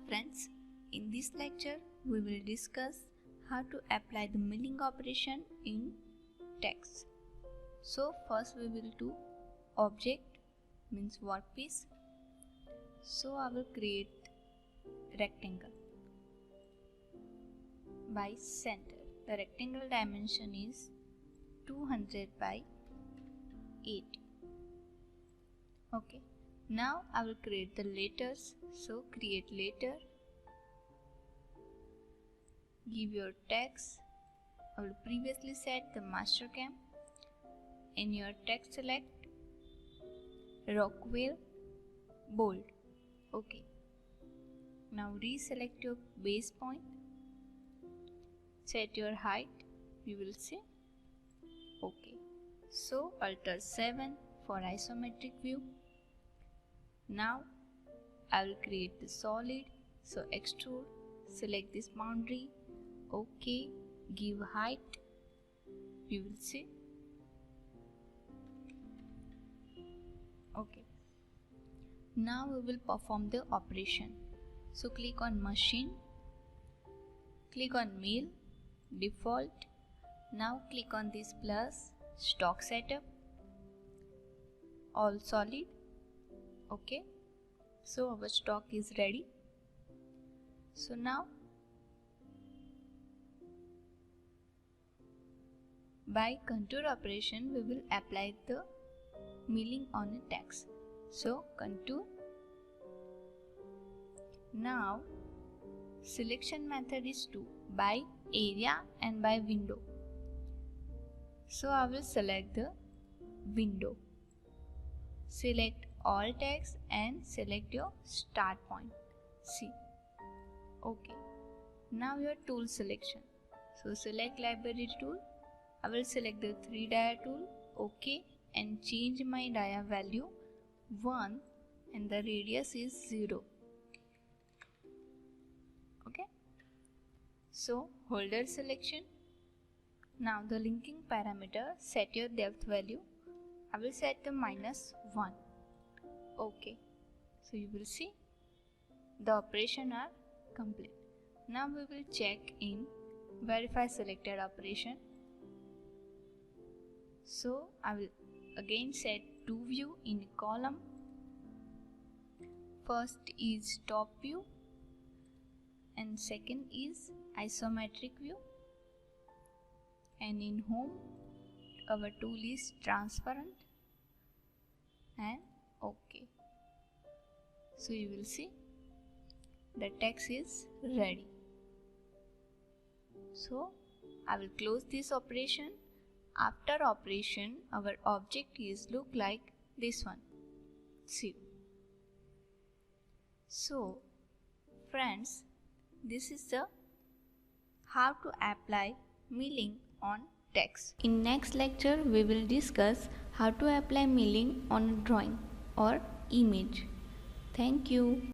Friends, in this lecture we will discuss how to apply the milling operation in text. So first we will do object means workpiece. So I will create rectangle by center. The rectangle dimension is 200 by 80. Okay. Now I will create the letters. So create letter. Give your text. I will previously set the MasterCAM. In your text select Rockwell bold. Okay. Now reselect your base point. Set your height. You will see. Okay. So alter 7 for isometric view. Now I will create the solid. So extrude. Select this boundary. Okay. Give height. You will see. Okay. Now we will perform the operation. So click on machine. Click on mill. Default. Now click on this plus stock setup. All solid. Okay. So our stock is ready. So now by contour operation we will apply the milling on a text. So contour. Now selection method is 2, by area and by window. So I will select the window. Select all text and select your start point. C. Okay. Now your tool selection. So select library tool. I will select the 3 dia tool. Okay. And change my dia value 1 and the radius is 0. Okay. So holder selection. Now the linking parameter, set your depth value. I will set the -1. Okay. So you will see the operation are complete. Now we will check in verify selected operation. So I will again set 2 view in a column. First is top view and second is isometric view, and in home our tool is transparent and okay. So you will see the text is ready. So I will close this operation. After operation our object is look like this one. See. So friends, this is the how to apply milling on text. In next lecture we will discuss how to apply milling on a drawing or image. Thank you.